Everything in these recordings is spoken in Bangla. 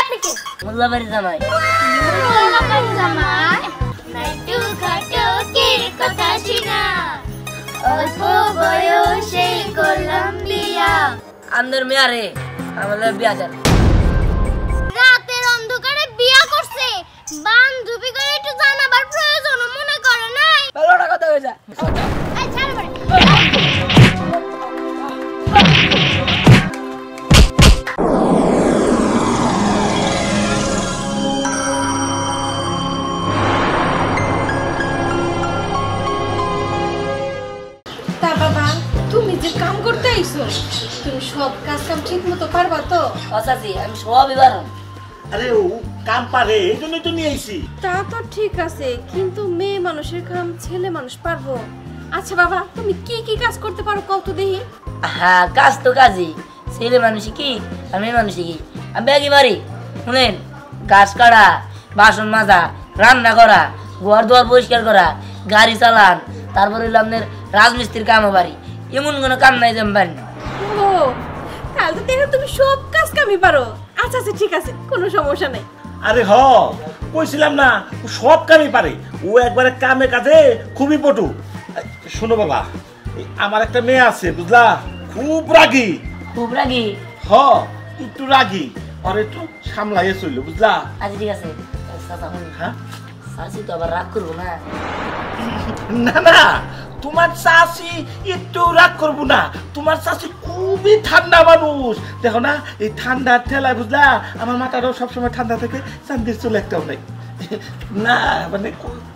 আপনি কে? মোল্লাবাড়ি জামাই। মোল্লাবাড়ি জামাই নাইটু ঘটকের কথা শুনা অল্প বয়সে করলাম বিয়া। আন্দর মেয়ারে আমাদের বিয়া দেন। রাতের অন্ধকারে বিয়া করছে, বান্ধবী করে একটু জানাবার প্রয়োজন মনে করে নাই? ভালোটা কথা হয়ে যায়। এই ছাড় বাড়ি। তা বাবা তুমি যে কাম করতে আইছো তুমি সব কাজ কাম ঠিক মতো পারবা তো? চাচি আমি সবই পারো। আরে ও কাম পারে এই জন্যই তো নিয়ে আইছি। তা তো ঠিক আছে, কিন্তু মেয়ে মানুষের কাম ছেলে মানুষ পারবো? আচ্ছা বাবা তুমি কি কি কাজ করতে পারো কত দেখি? হ্যাঁ কাজ তো কাজই, ছেলে মানুষই কি আর মেয়ে মানুষই কি। আমি ব্যাগই মারি, শুনেন, গাছ কাটা, বাসন মাজা, রান্না করা, ঘর দুয়ার পরিষ্কার করা, গাড়ি চালান, তারপরে হইলো আপনার রাজমিস্ত্রির কামও পারি। এমন কোনো কাম নাই যে আমি পারি না। ও তাহলে তো দেখো তুমি সব কাজ কামই পারো। আচ্ছা আচ্ছা ঠিক আছে, কোনো সমস্যা নাই। আরে কইছিলাম না ও সব কামই পারে, ও একবারে কামে কাজে খুবই পটু। শোনো বাবা, আমার একটা মেয়ে আছে বুঝলা, খুব রাগী। খুব রাগি? একটু রাগী, আর একটু সামলাইয়ে চললো বুঝলা। আচ্ছা ঠিক আছে চাচা, শুনি। হ্যাঁ চাচি তো আবার রাগ করবো না? না না, তোমার চাচি একটু রাগ করবো না। তোমার চাচি খুবই ঠান্ডা মানুষ, দেখো না এই ঠান্ডার ঠেলায় বুঝলা আমার মাথাটাও সবসময় ঠান্ডা থেকে চান্দির চলে একটাও নাই। না মানে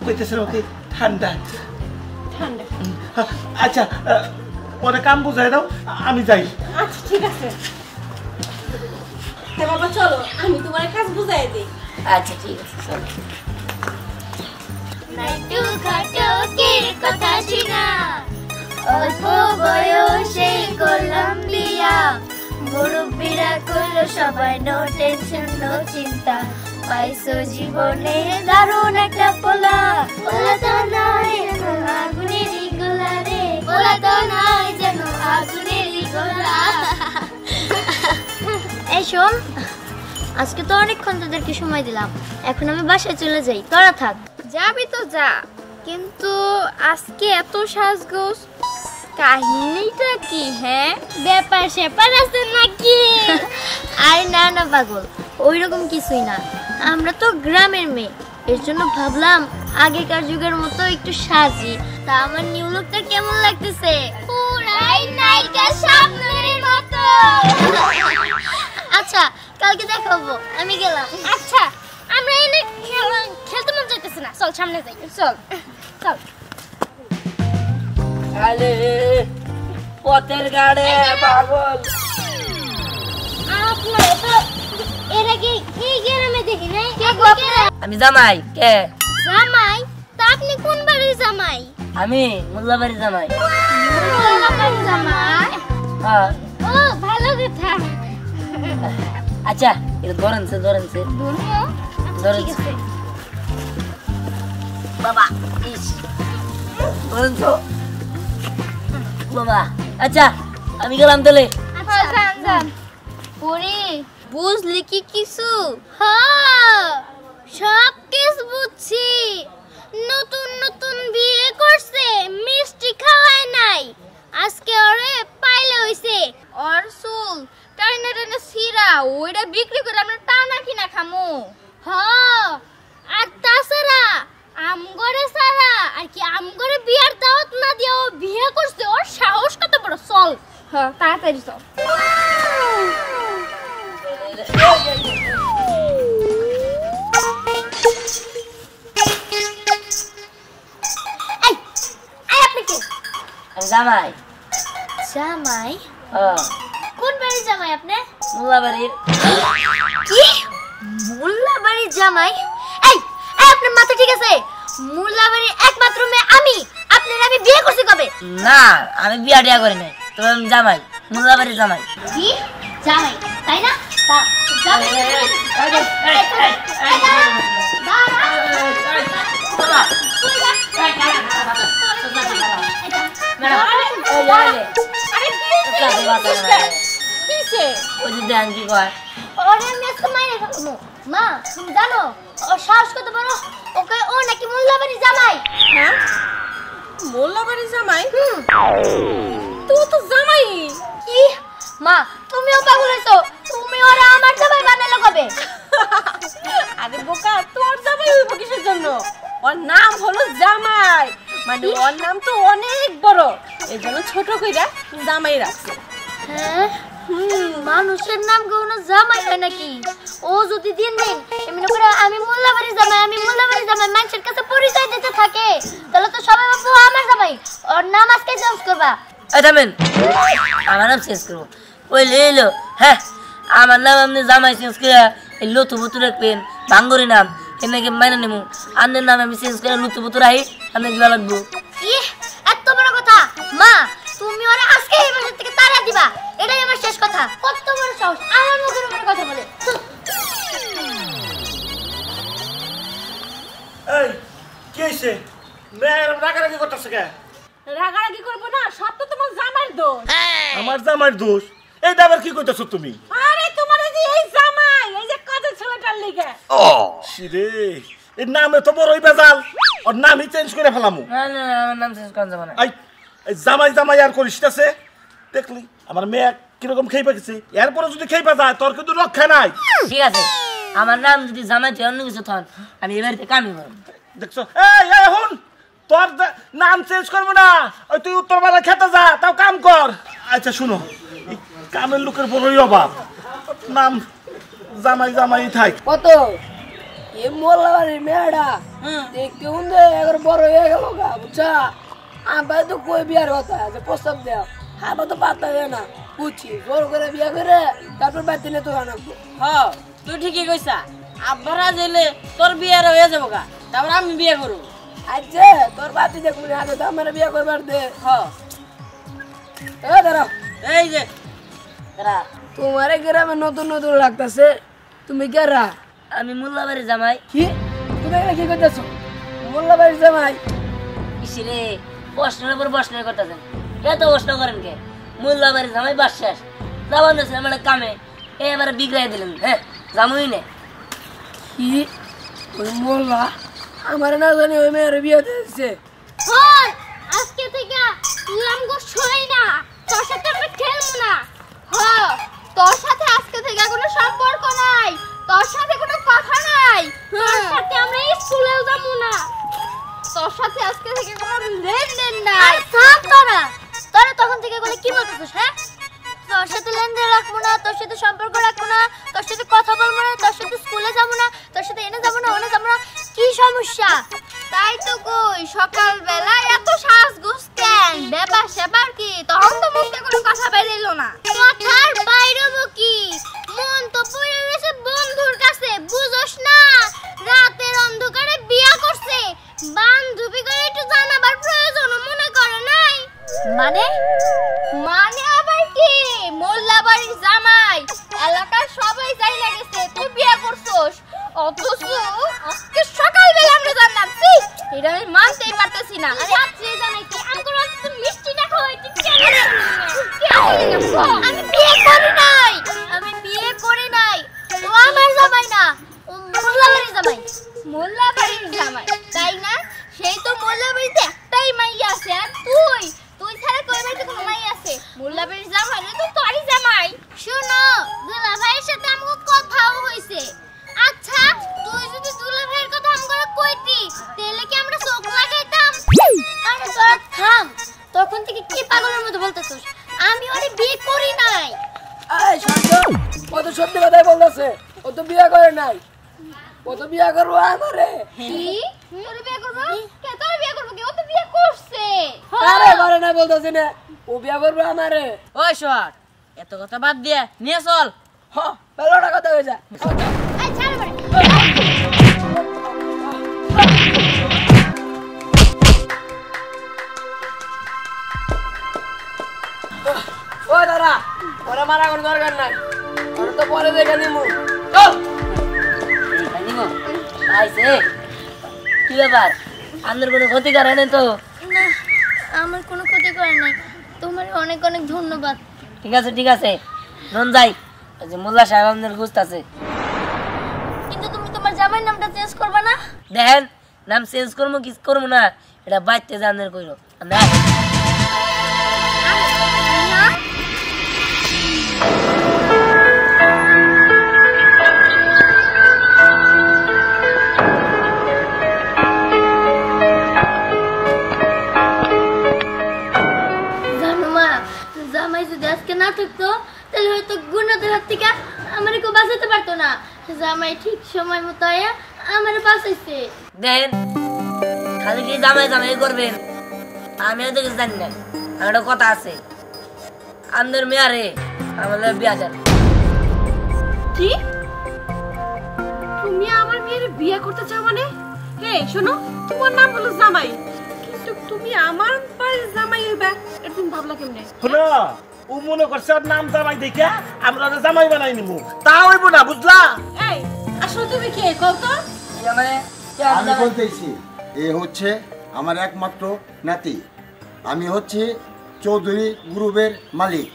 কইতেছে ওকে ঠান্ডা ঠান্ডা। আচ্ছা পরে কাম বুঝাই দাও, আমি যাই। আচ্ছা ঠিক আছে, হ্যাঁ বাবা চলো আমি তোমার কাজ বুঝাই দিই। আচ্ছা ঠিক আছে চলো। নাইটু ঘটকের কথা শুনা অল্প বয়সে করলাম বিয়া। মুরব্বিরা করলো সবাই নো টেনশন নো চিন্তা, পাইছো জীবনে দারুণ একটা পোলা। পোলা তো নয় যেন আগুনেরই গোলা রে, পোলা তো নয় যেন আগুনেরই গোলা। এই শোন, আজকে তো অনেকক্ষণ তোদেরকে সময় দিলাম, এখন আমি বাসায় চলে যাই, তোরা থাক। যাবি তো যা, কিন্তু আজকে এত সাজগোজ, কাহিনীটা কি? হ্যাঁ ব্যাপার স্যাপার আছে নাকি? আরে না না পাগল, ওইরকম কিছুই না, আমরা তো গ্রামের মেয়ে, এর জন্য ভাবলাম আগেকার যুগের মতো একটু সাজি। তা আমার নিউ লুকটা কেমন লাগতেছে? পুরাই নায়িকা স্বপ্নের মতো। আচ্ছা কালকে দেখাবো, আমি গেলাম। আচ্ছা আমরা এনে খেলতে মন চাইতেছে না, চল সামনে যাই। চল চল। আলে পথের গাড়ে পাগল। আপনার তো এর আগে এই গ্রামে দেখি নাই। আমি জামাই। কে? জামাই? তা আপনি কোন বাড়ির জামাই? আমি মোল্লাবাড়ি জামাই। মোল্লাবাড়ি জামাই? হ্যাঁ। ও ভালো কথা। আচ্ছা এটা ধরেন সে ধরেন সে ধরেন সে। বাবা ইস ধরেন তো বাবা। আচ্ছা আমি গেলাম তাহলে। বুঝলি কি কিছু? হ্যাঁ সব কিছু বুঝছি। নতুন নতুন বিয়ে করছে, মিষ্টি খাওয়ায় নাই, আজকে ওরে পাইলে হইছে। ওর চুল টাইনা টাইনা সিরা, ওইটা বিক্রি করে আমরা টানা কিনা খামু। হ্যাঁ আর তাছাড়া আমগরে সারা আর কি আমগরে বিয়ার দাওয়াত না দিয়ে ও বিয়ে করছে, ওর সাহস কত বড়! চল হ্যাঁ তাড়াতাড়ি চল। জামাই। জামাই? কোন বাড়ির জামাই আপনি? মোল্লাবাড়ির। কি? মোল্লাবাড়ির জামাই? এই আপনার মাথা ঠিক আছে? মোল্লাবাড়ির একমাত্র মেয়ে আমি, আপনার আমি বিয়ে করছি কবে? না আমি বিয়া টিয়া করি নাই, তবে আমি জামাই, মোল্লাবাড়ির জামাই। কি জামাই তাই না? ম্যাডাম ওই যে আরে কিসে ওই যে দেন কি কয় ওরে আমি আজকে মাইরে ফেলবো। মা তুমি জানো ও সাহস কত বড়, ওকে ও নাকি মোল্লাবাড়ি জামাই। হ্যাঁ মোল্লাবাড়ি জামাই তুই তো জামাই কি মা তুমিও পাগল হইছো, তুমি ওরা আমার জামাই বানালে কবে? আরে বোকা তোর জামাই হইব কিসের জন্য? ওর নাম হলো জামাই, মানে ওর নাম তো অনেক বড়, এই জন্য ছোট কইরা জামাই রাখছে। হ্যাঁ মানুষের নাম কোনো জামাই হয় নাকি? ও যদি দিন দিন এমনি করে আমি মোল্লাবাড়ি জামাই মানুষের কাছে পরিচয় দিতে থাকে, তাহলে তো সবাই ভাববো ও আমার জামাই। ওর নাম আজকে চেঞ্জ করবা। থামেন, আমার নাম চেঞ্জ করবো ওই লেলো? হ্যাঁ আমার নাম আপনি জামাই চেঞ্জ করে এই লতু বুতু রাখবেন ভাঙ্গরি নাম এনাকে মাইনে নেবো। আপনার নাম আমি চেঞ্জ করে লতু বুতু রাখি, আপনাকে ভালো লাগবো? ইহ এত বড় কথা! মা তুমি ওরে আজকে এই বাসা থেকে তাড়া দিবা, এটাই আমার শেষ কথা। কত বড় সাহস আমার মুখের উপরে কথা বলে! এই কি হইছে? মেয়ের রাগারাগি করতেছে কে? রাগারাগি করবো না, সব তো তোমার জামাইয়ের দোষ। আমার জামাইয়ের দোষ? এইটা আবার কি কইতাছো তুমি? আরে তোমার এই যে এই জামাই, এই যে কাজের ছেলেটার লিগে। শিরে এর নামে তো বড়ই বেজাল, ওর নামই চেঞ্জ করে ফেলামু। না না না, আমার নাম চেঞ্জ করা যাবে না। এই জামাই জামাই আর করিসতেছে, দেখলি আমার মেয়ে কিরকম খেয়ে পেয়েছে। এরপরে যদি খেয়ে পা যায় তোর কিন্তু রক্ষা নাই। ঠিক আছে, আমার নাম যদি জামাই তুই অন্য কিছু থন, আমি এ বাড়িতে কামই করব। দেখছো এই হুন, তোর নাম চেঞ্জ করবো না, ওই তুই উত্তরপাড়া খেতে যা, তাও কাম কর। আচ্ছা শুনো, এই কামের লোকের বড়ই অভাব, নাম জামাই জামাই থাক। কত এ মোল্লাবাড়ির মেয়েটা দেখতে উন্দে এবার বড় হয়ে গেল গা, বুঝছা? আমার তো কই বিয়ার কথা আছে প্রস্তাব দেওয়া, আমার তো পাত্তা দেয় না, বুঝছি জোর করে বিয়া করে তারপর বাড়িতে নিয়ে তো আনবো। হ্যাঁ তুই ঠিকই কইছা, আব্বারা জেলে তোর বিয়ার হয়ে যাবো গা, তারপর আমি বিয়ে করবো। আচ্ছা তোর বাতি দেখুন আগে তো আমার বিয়া করবার দে। হ্যাঁ এ দাঁড়াও, এই যে তোমার গ্রামে নতুন নতুন লাগতেছে, তুমি কেরা? আমি মোল্লাবাড়ির জামাই। কি তুমি এখানে কি করতেছো? মোল্লাবাড়ির জামাই? ইসিরে প্রশ্নের উপর প্রশ্ন করতেছেন, এত প্রশ্ন করেন কে? মোল্লাবাড়ির জামাই বাস শেষ, যাবার না আমার কামে এবারে বিগড়াই দিলেন। হ্যাঁ জামুই নে। কি ওই মোল্লা আমার না জানি ওই মেয়ের বিয়ে দিয়েছে? হল আজকে থেকে তুই আমগো সই না, তোর সাথে আমরা খেলবো না। তোর সাথে আজকে থেকে কোনো সম্পর্ক নাই, তোর সাথে কোনো কথা নাই, তোর সাথে আমরা স্কুলেও যাবো না, তোর সাথে আজকে থেকে কোনো লেনদেন নাই। আরে থাম তোরা, তোরা তখন থেকে বলে কি বলতেছিস? হ্যাঁ তোর সাথে লেনদেন রাখবো না, তোর সাথে সম্পর্ক রাখবো না, তোর সাথে কথা বলবো না, তোর সাথে স্কুলে যাবো না, তোর সাথে এনে যাবো না ওনে যাবো না, কি সমস্যা? তাই তো কই সকালবেলা এত সাজগোজ কেন? ব্যাপার স্যাপার কি? তখন তো মুখে কোনো কথা বেরিয়েলো না। কথার বাইরেও কি? মন তো পড়ে গেছে বন্ধুর কাছে, বুঝোস না? রাতের অন্ধকারে বিয়া করছে, বান্ধবী করে একটু জানাবার প্রয়োজন মনে করে নাই? মানে মানে আবার কি? মোল্লাবাড়ির জামাই এলাকার সবাই জাইনা গেছে তুই বিয়া করছস, অথচ আজকে সকালবেলা আমরা জানলাম। এটা আমি মানতেই পারতেছি না। রাত্রে জানাইতে আমগো রাতে মিষ্টি না খাওয়াই তুই কেন? আমি বিয়ে করি নাই, আমি বিয়ে করি নাই। ও আমার জামাই না, ও মোল্লাবাড়ির জামাই। মোল্লাবাড়ির জামাই তাই না? সেই তো মোল্লাবাড়িতে একটাই মাইয়া আছে, আর তুই তুই ছাড়া কই বাড়িতে কোনো মাইয়া আছে? মোল্লাবাড়ির জামাই না তো তোরই জামাই। শুনো দুলা ভাইয়ের সাথে আমগো কথাও হইছে। আচ্ছা তুই যদি দুলা ভাইয়ের কথা আমগো কইতি তাহলে কি আমরা চোখ লাগাইতাম? আরে তোরা থাম, তখন থেকে কি পাগলের মতো বলতেছিস? আমি ওরে বিয়ে করি নাই। এই শান্ত, ও তো সত্যি কথাই বলতেছে, ও তো বিয়ে করে নাই, ও তো বিয়ে করবো আমারে। কি তোর বিয়ে করব? কে তোর বিয়ে করব? কি ও তো বিয়ে করছে? আরে করে না বলতেছি না, ও বিয়ে করবো আমারে। ওই সোহাগ এত কথা বাদ দিয়ে নিয়ে চল। হ্যাঁ ভালোটা কথা হয়েছে। এই ছাড় বাড়ি। ও দাদা ওরা মারা কোনো দরকার নাই, ওরা তো পরে দেখে নিমু। চল আইছে কি ব্যাপার? আমাদের কোনো ক্ষতি করে নাই তো? আমার কোনো ক্ষতি করে নাই। তোমার অনেক অনেক ধন্যবাদ। ঠিক আছে রন যাই, ওই যে মোল্লা সাহেব আমাদের খুঁজতেছে। কিন্তু তুমি তোমার জামাইয়ের নামটা চেঞ্জ করবে না? দেখেন নাম চেঞ্জ করবো কি করবো না এটা বাইতে জানের কইরো না, জানো মা, জামাই যদি আজকে না থাকতো তাহলে হয়তো গুণাদের হাত থেকে আমার কেউ বাঁচাতে পারতো না। জামাই ঠিক সময় মতো আয়া আমার বাঁচাইছে। দেখেন খালি কি জামাই জামাই করবেন আমিও তো কিছু জানি না। আমার একটা কথা আছে, আমাদের মেয়ারে আমাদের বিয়া দেন। কি তুমি আমার মেয়ের বিয়ে করতে চাও মানে? হে শোনো, তোমার নাম হলো জামাই, কিন্তু তুমি আমার বাড়ির জামাই হইবা এটা তুমি ভাবলা কেমনে? শোনো, ও মনে করছে ওর নাম জামাই দেখে আমরা ওরে জামাই বানাই নিব, তা হইব না, বুঝলা? এই আসলে তুমি কে কও তো? মানে আমি বলতেছি এ হচ্ছে আমার একমাত্র নাতি, আমি হচ্ছে চৌধুরী গ্রুপের মালিক।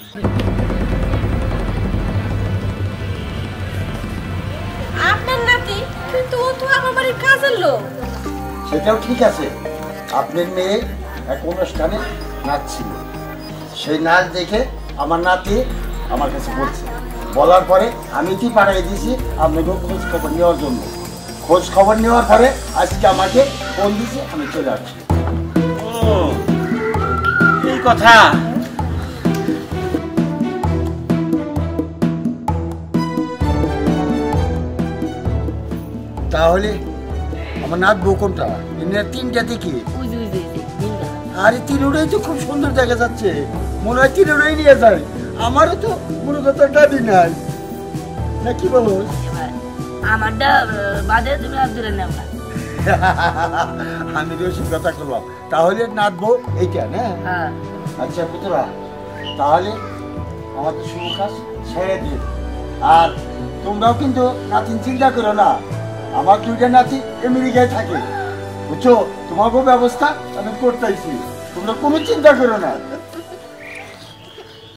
আপনার নাতি? কিন্তু ও তো আমার বাড়ির কাজের লোক। সেটাও ঠিক আছে, আপনার মেয়ে এক অনুষ্ঠানে নাচছিল, সেই নাচ দেখে আমার নাতি আমার কাছে বলছে, বলার পরে আমি কি পাঠিয়ে দিয়েছি আপনাকে খোঁজ খবর নেওয়ার জন্য। খোঁজ খবর নেওয়ার পরে আজকে আমাকে ফোন দিয়েছে, আমি চলে আসছি। ও এই কথা। তাহলে আমার নাচ বউ কোনটা? তিনটা দেখি, আরে তিনুটাই তো খুব সুন্দর দেখা যাচ্ছে, মনে হয় তিনুটাই নিয়ে যায়। আমারও তো কোনো কথা দাবি নাই, না কি বলো? আমারটা বাদে তুমি আর দূরে নেও না। আমি রসিক কথা করলাম, তাহলে নাচবো এইটা না? হ্যাঁ আচ্ছা পুতরা, তাহলে আমাদের শুভ কাজ ছেড়ে দিন। আর তোমরাও কিন্তু নাতিন চিন্তা করো না, আমার দুইটা নাতি আমেরিকায় থাকে, বুঝছো? তোমাকেও ব্যবস্থা আমি করতেছি, তোমরা কোনো চিন্তা করো না।